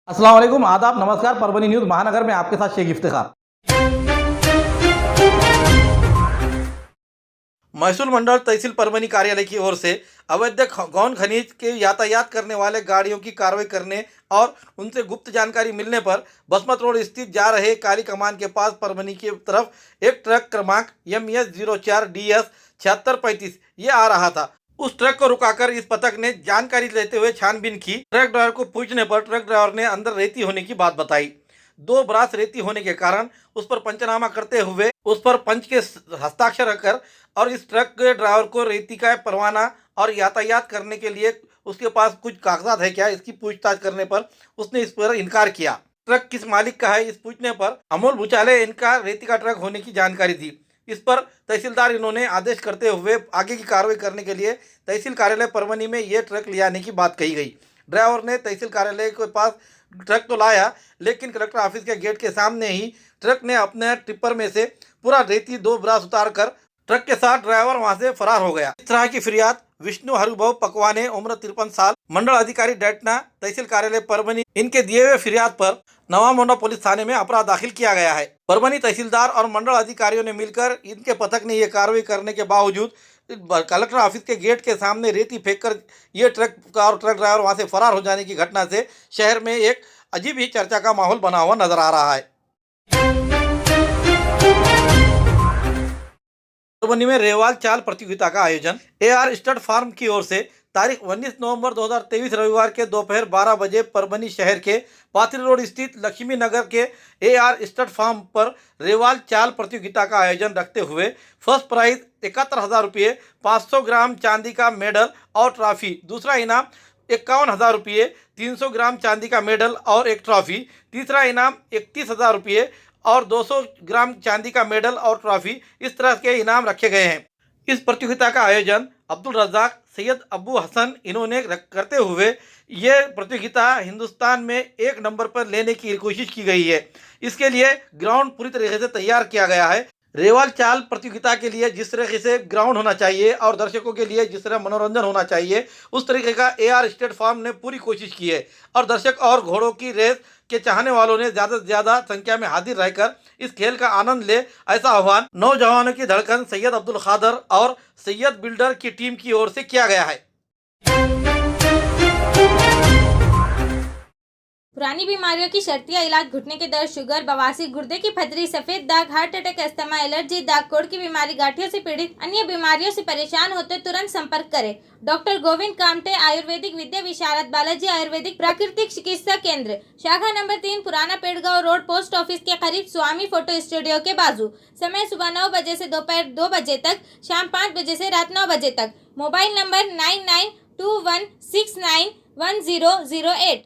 अस्सलाम वालेकुम, आदाब, नमस्कार। परभनी न्यूज़ महानगर में आपके साथ शेख इफ्तिखार। महसूल मंडल तहसील परभनी कार्यालय की ओर से अवैध गौन खनिज के यातायात करने वाले गाड़ियों की कार्रवाई करने और उनसे गुप्त जानकारी मिलने पर बसमत रोड स्थित जा रहे काली कमान के पास परभनी की तरफ एक ट्रक क्रमांक MS04DS 7635 ये आ रहा था। उस ट्रक को रुकाकर इस पथक ने जानकारी लेते हुए छानबीन की। ट्रक ड्राइवर को पूछने पर ट्रक ड्राइवर ने अंदर रेती होने की बात बताई। 2 ब्रास रेती होने के कारण उस पर पंचनामा करते हुए उस पर पंच के हस्ताक्षर रखकर और इस ट्रक के ड्राइवर को रेती का परवाना और यातायात करने के लिए उसके पास कुछ कागजात है क्या, इसकी पूछताछ करने पर उसने इस पर इनकार किया। ट्रक किस मालिक का है, इस पूछने पर अमोल भूचाले इनका रेती का ट्रक होने की जानकारी दी। इस पर तहसीलदार इन्होंने आदेश करते हुए आगे की कार्रवाई करने के लिए तहसील कार्यालय परभनी में ये ट्रक ले आने की बात कही गई। ड्राइवर ने तहसील कार्यालय के पास ट्रक तो लाया, लेकिन कलेक्टर ऑफिस के गेट के सामने ही ट्रक ने अपने टिप्पर में से पूरा रेती 2 ब्रास उतार कर ट्रक के साथ ड्राइवर वहां से फरार हो गया। इस तरह की फिरियाद विष्णु हरुभाऊ पकवाने, उम्र 53 साल, मंडल अधिकारी डैटना, तहसील कार्यालय परभनी, इनके दिए हुए फिरियाद पर नवा मोंडा पुलिस थाने में अपराध दाखिल किया गया है। परभनी तहसीलदार और मंडल अधिकारियों ने मिलकर इनके पथक ने ये कार्रवाई करने के बावजूद कलेक्टर ऑफिस के गेट के सामने रेती फेंककर ये ट्रक और ट्रक ड्राइवर वहां से फरार हो जाने की घटना से शहर में एक अजीब ही चर्चा का माहौल बना हुआ नजर आ रहा है। परभनी में रेवाल चाल प्रतियोगिता का आयोजन AR स्टड फार्म की ओर से तारीख 19 नवंबर 2023 रविवार के दोपहर 12 बजे परभनी शहर के पाथरी रोड स्थित लक्ष्मी नगर के AR स्टड फार्म पर रेवाल चाल प्रतियोगिता का आयोजन रखते हुए फर्स्ट प्राइज 71,000 रुपये, 500 ग्राम चांदी का मेडल और ट्रॉफी, दूसरा इनाम 51,000 रुपये, 300 ग्राम चांदी का मेडल और एक ट्रॉफी, तीसरा इनाम 31,000 रुपये और 200 ग्राम चांदी का मेडल और ट्रॉफी, इस तरह के इनाम रखे गए हैं। इस प्रतियोगिता का आयोजन अब्दुल रज़ाक, सैयद अबू हसन इन्होंने करते हुए ये प्रतियोगिता हिंदुस्तान में 1 नंबर पर लेने की कोशिश की गई है। इसके लिए ग्राउंड पूरी तरीके से तैयार किया गया है। रेवाल चाल प्रतियोगिता के लिए जिस तरीके से ग्राउंड होना चाहिए और दर्शकों के लिए जिस तरह मनोरंजन होना चाहिए, उस तरीके का AR स्टेट फार्म ने पूरी कोशिश की है और दर्शक और घोड़ों की रेस के चाहने वालों ने ज़्यादा से ज़्यादा संख्या में हाजिर रहकर इस खेल का आनंद ले, ऐसा आह्वान नौजवानों की धड़कन सैयद अब्दुल खादर और सैयद बिल्डर की टीम की ओर से किया गया है। पुरानी बीमारियों की शर्तिया इलाज, घुटने के दर्द, शुगर, बवासीर, गुर्दे की पथरी, सफेद दाग, हार्ट अटैक, अस्थमा, एलर्जी, दाग कोड़ की बीमारी, गांठियों से पीड़ित, अन्य बीमारियों से परेशान होते तुरंत संपर्क करें। डॉक्टर गोविंद कामटे, आयुर्वेदिक विद्या विशारद, बालाजी आयुर्वेदिक प्राकृतिक चिकित्सा केंद्र, शाखा नंबर 3, पुराना पेड़गांव रोड, पोस्ट ऑफिस के करीब, स्वामी फोटो स्टूडियो के बाजू। समय सुबह 9 बजे से दोपहर 2 बजे तक, शाम 5 बजे से रात 9 बजे तक। Mobile number 9921691008।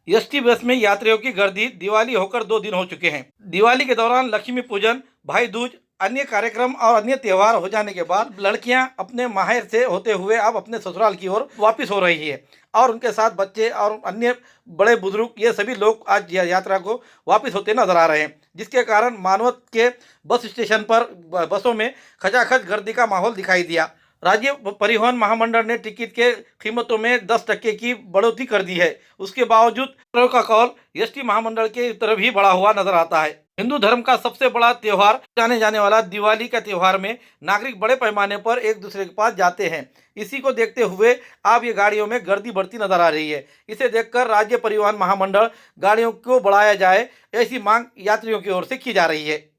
ST बस में यात्रियों की गर्दी, दिवाली होकर 2 दिन हो चुके हैं। दिवाली के दौरान लक्ष्मी पूजन, भाई दूज, अन्य कार्यक्रम और अन्य त्यौहार हो जाने के बाद लड़कियां अपने माहिर से होते हुए अब अपने ससुराल की ओर वापस हो रही है और उनके साथ बच्चे और अन्य बड़े बुजुर्ग ये सभी लोग आज यात्रा को वापस होते नजर आ रहे हैं, जिसके कारण मानवत के बस स्टेशन पर बसों में खचाखच गर्दी का माहौल दिखाई दिया। राज्य परिवहन महामंडल ने टिकट के कीमतों में 10% की बढ़ोतरी कर दी है। उसके बावजूद का कौल ST महामंडल के तरफ ही बढ़ा हुआ नजर आता है। हिंदू धर्म का सबसे बड़ा त्योहार जाने जाने वाला दिवाली का त्योहार में नागरिक बड़े पैमाने पर एक दूसरे के पास जाते हैं। इसी को देखते हुए अब ये गाड़ियों में गर्दी बढ़ती नजर आ रही है। इसे देखकर राज्य परिवहन महामंडल गाड़ियों को बढ़ाया जाए, ऐसी मांग यात्रियों की ओर से की जा रही है।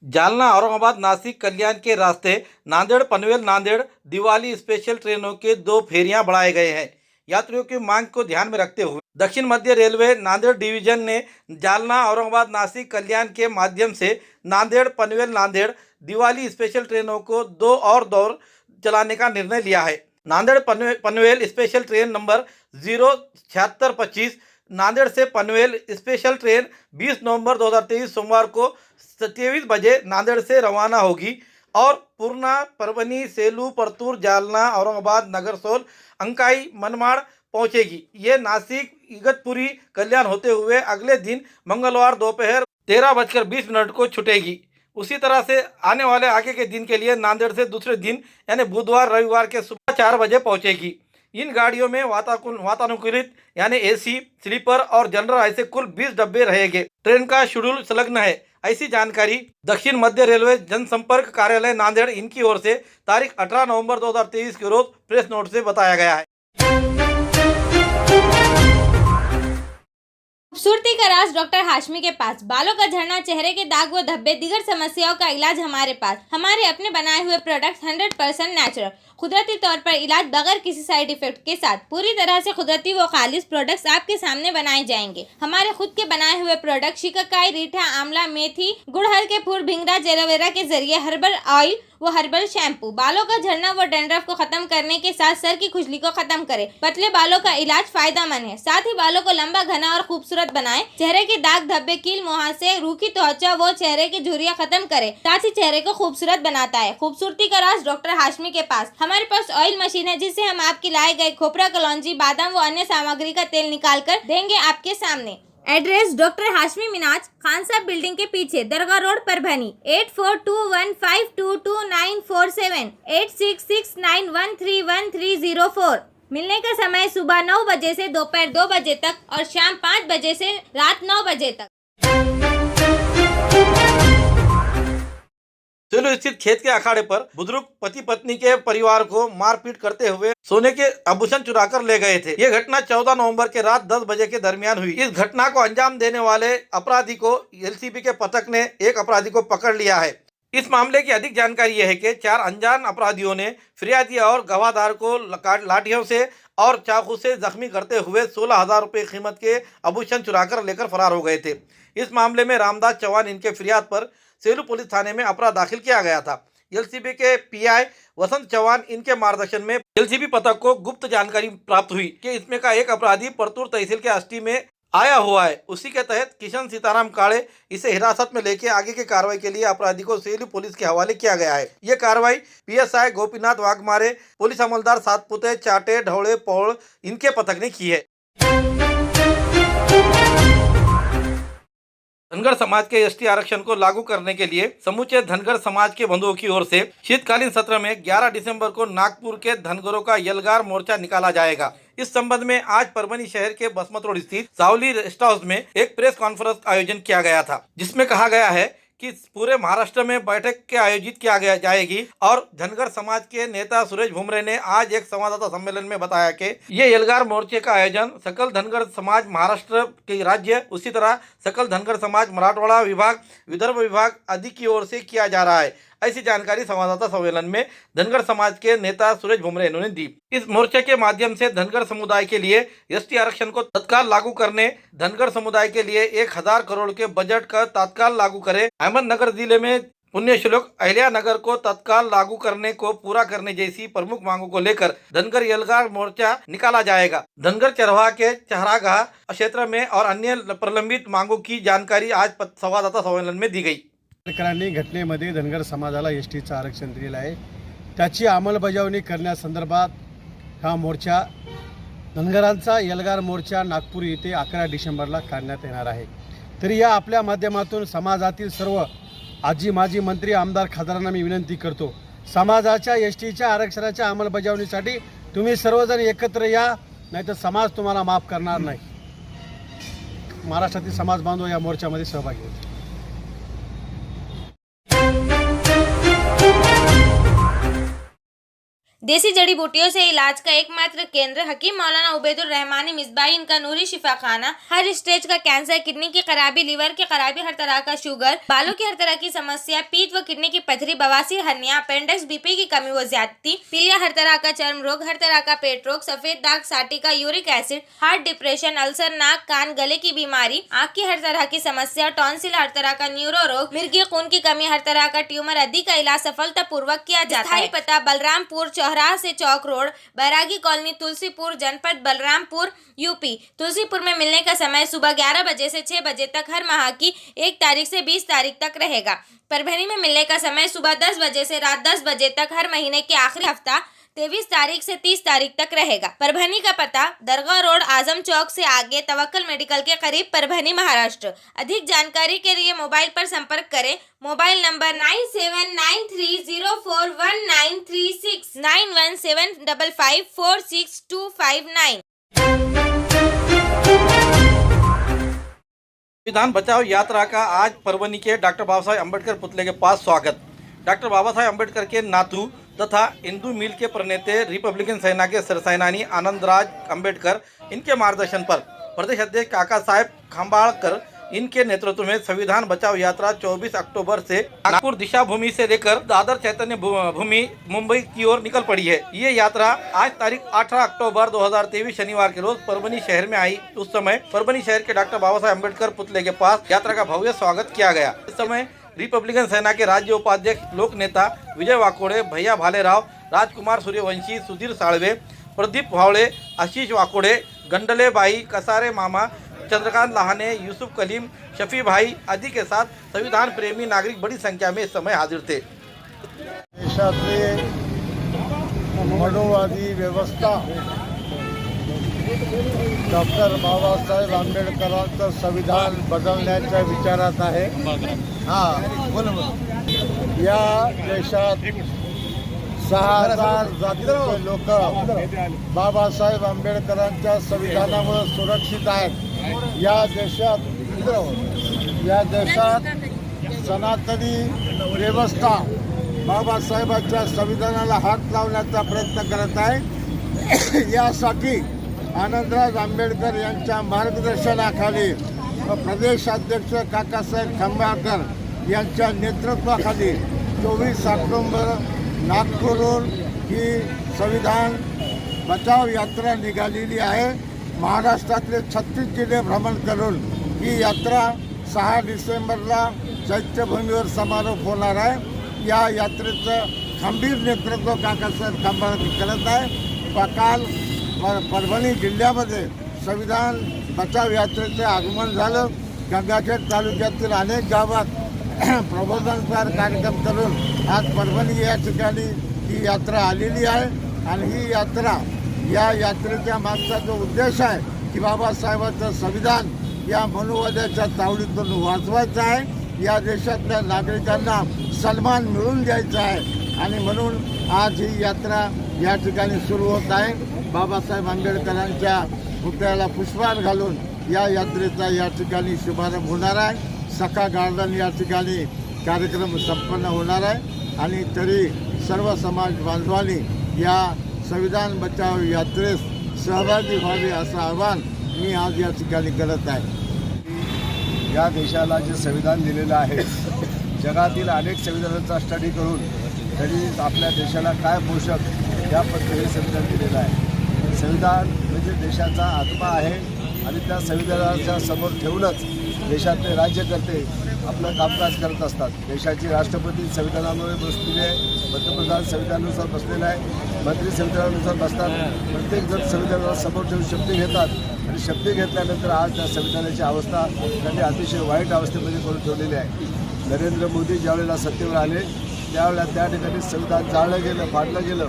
जालना, औरंगाबाद, नासिक, कल्याण के रास्ते नांदेड़, पनवेल, नांदेड़ दिवाली स्पेशल ट्रेनों के 2 फेरियां बढ़ाए गए हैं। यात्रियों की मांग को ध्यान में रखते हुए दक्षिण मध्य रेलवे नांदेड़ डिवीजन ने जालना, औरंगाबाद, नासिक, कल्याण के माध्यम से नांदेड़, पनवेल, नांदेड़ दिवाली स्पेशल ट्रेनों को 2 और दौर चलाने का निर्णय लिया है। Nanded Panvel special train number 07625 Nanded से पनवेल स्पेशल ट्रेन 20 नवंबर 2023 सोमवार को 23 बजे नांदेड़ से रवाना होगी और पूर्णा, परभनी, सेलू, परतूर, जालना, औरंगाबाद, नगरसोल, अंकाई, मनमाड़ पहुंचेगी। ये नासिक, इगतपुरी, कल्याण होते हुए अगले दिन मंगलवार दोपहर 13:20 को छूटेगी। उसी तरह से आने वाले आगे के दिन के लिए नांदेड़ से दूसरे दिन यानी बुधवार रविवार के सुबह 4 बजे पहुंचेगी। इन गाड़ियों में वातानुकूलित यानी एसी, स्लीपर और जनरल ऐसे कुल 20 डब्बे रहेंगे। ट्रेन का शेड्यूल संलग्न है। ऐसी जानकारी दक्षिण मध्य रेलवे जनसंपर्क कार्यालय नांदेड़ इनकी ओर से तारीख 18 नवंबर 2023 के रोज प्रेस नोट से बताया गया है। खूबसूरती का राज डॉक्टर हाशमी के पास। बालों का झड़ना, चेहरे के दाग व धब्बे, दीगर समस्याओं का इलाज हमारे पास। हमारे अपने बनाए हुए प्रोडक्ट्स 100% नेचुरल, कुदरती तौर पर इलाज बगैर किसी साइड इफेक्ट के साथ पूरी तरह से कुदरती व खालिश प्रोडक्ट्स आपके सामने बनाए जाएंगे। हमारे खुद के बनाए हुए प्रोडक्ट शिकाकाई, रीठा, आंवला, मेथी, गुड़हल के फूल, भिंगरा, एलोवेरा के जरिए हर्बल ऑयल वो हर्बल शैम्पू बालों का झड़ना व डैंड्रफ को खत्म करने के साथ सर की खुजली को खत्म करे। पतले बालों का इलाज फायदेमंद है, साथ ही बालों को लंबा, घना और खूबसूरत बनाए। चेहरे के दाग, धब्बे, कील, मुहासे, रूखी त्वचा वो चेहरे की झुर्रियां खत्म करे, साथ ही चेहरे को खूबसूरत बनाता है। खूबसूरती का राज डॉक्टर हाशमी के पास। हमारे पास ऑयल मशीन है जिससे हम आपके लाए गए खोपरा, कलौंजी, बादाम व अन्य सामग्री का तेल निकाल कर देंगे आपके सामने। एड्रेस डॉक्टर हाशमी मिनाज, खान साहब बिल्डिंग के पीछे, दरगाह रोड, परभनी। 8421522947, 8669131304। मिलने का समय सुबह 9 बजे से दोपहर 2 बजे तक और शाम 5 बजे से रात 9 बजे तक। सेलू स्थित खेत के अखाड़े पर बुजुर्ग पति पत्नी के परिवार को मारपीट करते हुए सोने के आभूषण चुराकर ले गए थे। ये घटना 14 नवंबर के रात 10 बजे के दरमियान हुई। इस घटना को अंजाम देने वाले अपराधी को एलसीबी के पथक ने एक अपराधी को पकड़ लिया है। इस मामले की अधिक जानकारी यह है कि 4 अनजान अपराधियों ने फिरियादी और गवाहदार को लाठियों से और चाकू से जख्मी करते हुए 16,000 रुपये कीमत के आभूषण चुराकर लेकर फरार हो गए थे। इस मामले में रामदास चौहान इनके फिरियाद पर सेलू पुलिस थाने में अपराध दाखिल किया गया था। एलसीबी के पीआई वसंत चौहान इनके मार्गदर्शन में एलसीबी पथक को गुप्त जानकारी प्राप्त हुई कि इसमें का एक अपराधी परतूर तहसील के अष्टी में आया हुआ है। उसी के तहत किशन सीताराम काड़े इसे हिरासत में लेके आगे की कार्रवाई के लिए अपराधी को सेलू पुलिस के हवाले किया गया है। ये कार्रवाई पीएसआई गोपीनाथ वाघमारे, पुलिस अमलदार सातपुते, चाटे, ढौड़े, पौड़ इनके पथक ने की है। धनगर समाज के एसटी आरक्षण को लागू करने के लिए समूचे धनगर समाज के बंधुओं की ओर से शीतकालीन सत्र में 11 दिसंबर को नागपुर के धनगरों का यलगार मोर्चा निकाला जाएगा। इस संबंध में आज परभनी शहर के बसमत रोड स्थित सावली रेस्ट हाउस में एक प्रेस कॉन्फ्रेंस आयोजन किया गया था, जिसमें कहा गया है कि पूरे महाराष्ट्र में बैठक के आयोजित किया जाएगी। और धनगर समाज के नेता सुरेश भुमरे ने आज एक संवाददाता सम्मेलन में बताया कि ये यलगार मोर्चे का आयोजन सकल धनगर समाज महाराष्ट्र के राज्य, उसी तरह सकल धनगर समाज मराठवाड़ा विभाग, विदर्भ विभाग आदि की ओर से किया जा रहा है। ऐसी जानकारी संवाददाता सम्मेलन में धनगर समाज के नेता सुरेश भुमरे ने दी। इस मोर्चे के माध्यम से धनगर समुदाय के लिए एसटी आरक्षण को तत्काल लागू करने, धनगर समुदाय के लिए 1000 करोड़ के बजट का तत्काल लागू करे, अहमदनगर जिले में पुण्यश्लोक अहिल्यानगर को तत्काल लागू करने को पूरा करने जैसी प्रमुख मांगों को लेकर धनगर यलगार मोर्चा निकाला जाएगा। धनगर चरवाहा के चहरागाह क्षेत्र में और अन्य प्रलंबित मांगों की जानकारी आज संवाददाता सम्मेलन में दी गई। सरकारने घटनेमध्ये धनगर समाजाला एसटीचं आरक्षण दिलेलं आहे, त्याची अंमलबजावणी करण्यासंदर्भात हा मोर्चा धनगरांचा यलगार मोर्चा नागपूर येथे 11 डिसेंबरला काढण्यात येणार आहे। तरी या आपल्या माध्यमातून समाजातील सर्व आजी माजी मंत्री, आमदार, खासदारांना मी विनंती करतो, समाजाच्या एसटीच्या आरक्षणाच्या अंमलबजावणीसाठी तुम्ही सर्वजण एकत्र या, नाहीतर समाज तुम्हाला माफ करणार नाही। महाराष्ट्रातील समाज बांधव या मोर्चामध्ये सहभागी होतील। देसी जड़ी बूटियों से इलाज का एकमात्र केंद्र हकीम मौलाना उबैदुर रहमानी मिसबाही इनका नूरी शिफा खाना। हर स्टेज का कैंसर, किडनी की खराबी, लीवर की खराबी, हर तरह का शुगर, बालों की हर तरह की समस्या, पीठ व किडनी की पथरी, बवासीर, हर्निया, अपेंडिक्स, बीपी की कमी व ज्यादती, पीलिया, हर तरह का चर्म रोग, हर तरह का पेट रोग, सफेद दाग, sciatica, uric acid, heart, depression, ulcer, नाक, कान, गले की बीमारी, आँख की हर तरह की समस्या, टॉन्सिल, हर तरह का न्यूरो रोग, मिर्गी, खून की कमी, हर तरह का ट्यूमर आदि का इलाज सफलतापूर्वक किया जाता है। पता बलरामपुर चौराहा से चौक रोड, बैरागी कॉलोनी, तुलसीपुर, जनपद बलरामपुर, यूपी। तुलसीपुर में मिलने का समय सुबह 11 बजे से 6 बजे तक हर माह की 1 तारीख से 20 तारीख तक रहेगा। परभनी में मिलने का समय सुबह 10 बजे से रात 10 बजे तक हर महीने के आखिरी हफ्ता 23 तारीख से 30 तारीख तक रहेगा। परभनी का पता दरगाह रोड, आजम चौक से आगे, तवक्कल मेडिकल के करीब, परभनी, महाराष्ट्र। अधिक जानकारी के लिए मोबाइल पर संपर्क करें। Mobile number 9793041936 9175546259। संविधान बचाओ यात्रा का आज परभनी के डॉक्टर बाबा साहेब अम्बेडकर पुतले के पास स्वागत। डॉक्टर बाबा साहेब अम्बेडकर के नातू तथा हिंदू मिल के प्रणेता रिपब्लिकन सेना के सरसेनानी आनंदराज अम्बेडकर, इनके मार्गदर्शन पर प्रदेश अध्यक्ष काका साहेब खंबाळकर, इनके नेतृत्व में संविधान बचाओ यात्रा 24 अक्टूबर से नागपुर दिशा भूमि से लेकर दादर चैतन्य भूमि मुंबई की ओर निकल पड़ी है। ये यात्रा आज तारीख 18 अक्टूबर 2023 शनिवार के रोज परभनी शहर में आई। उस समय परभनी शहर के डॉक्टर बाबा साहेब अम्बेडकर पुतले के पास यात्रा का भव्य स्वागत किया गया। इस समय रिपब्लिकन सेना के राज्य उपाध्यक्ष लोक नेता विजय वाकोडे, भैया भालेराव, राजकुमार सूर्यवंशी, सुधीर साळवे, प्रदीप भावळे, आशीष वाकोडे, गंडले बाई, कसारे मामा, चंद्रकांत लाहाने, यूसुफ कलीम, शफी भाई आदि के साथ संविधान प्रेमी नागरिक बड़ी संख्या में इस समय हाजिर थे। देशातले मनोवादी व्यवस्था डॉक्टर बाबासाहेब आंबेडकरांचं संविधान बदलण्याच्या विचारात आहे। या देशात 6,000 जातीचे लोक बाबासाहेब आंबेडकरांच्या संविधानामुळे सुरक्षित आहेत। या देशात सनातनी व्यवस्था बाबासाहेबांच्या संविधानाला हात लावण्याचा प्रयत्न करत आहे। यासाठी आनंदराज आंबेडकर यांच्या मार्गदर्शनाखाली प्रदेशाध्यक्ष काकासाहेब खंबाळकर यांच्या नेतृत्वाखाली 24 ऑक्टोबर नागपूरहून ही संविधान बचाव यात्रा निघालेली आहे। महाराष्ट्रातले 36 जिल्हे भ्रमण करून ही यात्रा 6 डिसेंबरला चैत्यभूमीवर समारोप होणार आहे। या यात्रेचं खंबीर नेतृत्व काकासाहेब खंबाळकर करत आहे। काल परभणी जिल्ह्यामध्ये संविधान बचाव यात्रेचे आगमन झालं। गंगाखेड तालुक्यातील अनेक गावात प्रबोधनकार कार्यक्रम करून आज परभणी या ठिकाणी ही यात्रा आलेली आहे। आणि ही यात्रा, या यात्रेच्या मागचा जो उद्देश आहे की बाबासाहेबांचं संविधान या मनुवाद्याच्या तावडीतून वाचवायचं आहे, या देशातल्या नागरिकांना सन्मान मिळवून द्यायचा आहे। आणि म्हणून आज ही यात्रा या ठिकाणी सुरू होत आहे। बाबासाहेब आंबेडकरांच्या पुतळ्याला पुष्पहार घालून या यात्रेचा या ठिकाणी शुभारंभ होणार आहे। सखा गार्डन या ठिकाणी कार्यक्रम संपन्न होणार आहे। आणि तरी सर्व समाज बांधवांनी या संविधान बचाव यात्रेस सहभागी व्हावे असं आवाहन मी आज या ठिकाणी करत आहे। या देशाला जे संविधान दिलेलं आहे, जगातील अनेक संविधानांचा स्टडी करून तरी आपल्या देशाला काय पोषक या पद्धतीने संविधान दिलेलं आहे। संविधान म्हणजे देशाचा आत्मा आहे आणि त्या संविधानाच्या समोर ठेवूनच देशातले राज्यकर्ते आपलं कामकाज करत असतात। देशाची राष्ट्रपती संविधानामुळे बसलेली आहे, पंतप्रधान संविधानानुसार बसलेला आहे, मंत्री संविधानानुसार बसतात। प्रत्येकजण संविधानाला समोर ठेवून शपथ घेतात आणि शपथ घेतल्यानंतर आज त्या संविधानाची अवस्था त्यांनी अतिशय वाईट अवस्थेमध्ये करून ठेवलेली आहे। नरेंद्र मोदी ज्यावेळेला सत्तेवर आले त्यावेळेला त्या ठिकाणी संविधान जाळलं गेलं, फाडलं गेलं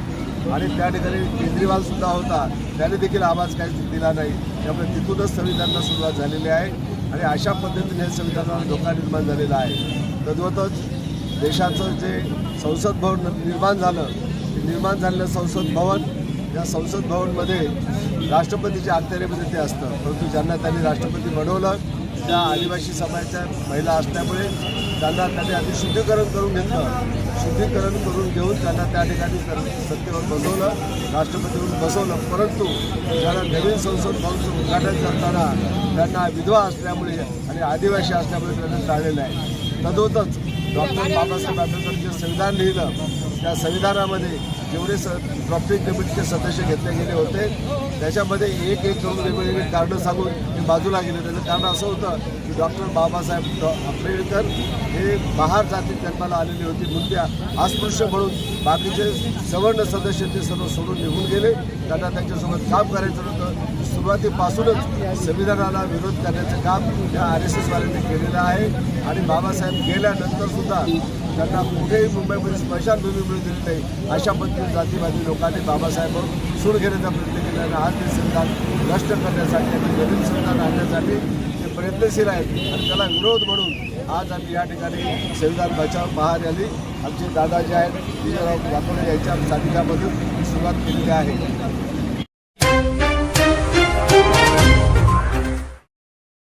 आणि त्या ठिकाणी केजरीवालसुद्धा होता, त्याने देखील आवाज काही दिला नाही। त्यामुळे तिथूनच संविधानाला सुरुवात झालेली आहे आणि अशा पद्धतीने संविधानाला धोका निर्माण झालेला आहे। तद्वतच देशाचं जे संसद भवन निर्माण झालं, निर्माण झालेलं संसद भवन, या संसद भवनमध्ये राष्ट्रपतीच्या अखत्यारीमध्ये ते असतं, परंतु ज्यांना त्यांनी राष्ट्रपती बनवलं त्या आदिवासी समाजाच्या महिला असल्यामुळे त्यांनी आधी शुद्धीकरण करून घेतलं। शुद्धीकरण करून घेऊन त्यांना त्या ठिकाणी सत्तेवर बसवलं, राष्ट्रपती म्हणून बसवलं। परंतु ज्याला नवीन संसद भवनचं उद्घाटन करताना त्यांना विधवा असल्यामुळे आणि आदिवासी असल्यामुळे त्यांना टाळलेलं आहे। तद्वतच डॉक्टर बाबासाहेब आंबेडकर जे संविधान लिहिलं, त्या संविधानामध्ये जेवढे ड्राफ्टिंग कमिटीचे सदस्य घेतले गेले होते त्याच्यामध्ये एक करून वेगवेगळे कारणं सांगून ते बाजूला गेले। त्याचं कारण असं होतं की डॉक्टर बाबासाहेब आंबेडकर हे महार जातीत जन्माला आलेली होती, म्हणून त्या अस्पृश्य म्हणून बाकीचे सवर्ण सदस्य ते सर्व सोडून निघून गेले। त्यांना त्यांच्यासोबत काम करायचं होतं, सुरुवातीपासूनच संविधानाला विरोध करण्याचं काम या RSS वाल्यांनी केलेलं आहे आणि बाबासाहेब गेल्यानंतर सुद्धा त्यांना कुठेही मुंबईमध्ये स्मशानभूमी मिळू दिली नाही अशा पद्धतीने जातीवादी लोकांनी बाबासाहेबांवर सूड घेण्याचा प्रयत्न केला आणि आज ते संविधान नष्ट करण्यासाठी आणि नवीन संविधान आणण्यासाठी ते प्रयत्नशील आहेत आणि त्याला विरोध म्हणून आज आम्ही या ठिकाणी संविधान बचाव महारॅली आमचे दादा जे आहेत विजयराव वाकोडे यांच्या सानिध्यामधून सुरुवात केलेली आहे.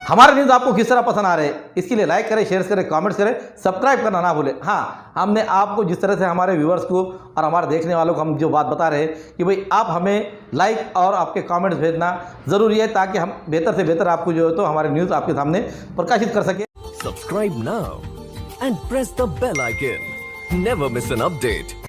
हमारे न्यूज़ आपको किस तरह पसंद आ रहे हैं इसके लिए लाइक करें, शेयर करें, कमेंट्स करें, सब्सक्राइब करना ना भूलें. हाँ, हमने आपको जिस तरह से हमारे व्यूअर्स को और हमारे देखने वालों को हम जो बात बता रहे हैं कि भाई आप हमें लाइक और आपके कमेंट्स भेजना ज़रूरी है ताकि हम बेहतर से बेहतर आपको जो है तो हमारे न्यूज़ आपके सामने प्रकाशित कर सकें. Subscribe now and press the bell icon. Never miss an update.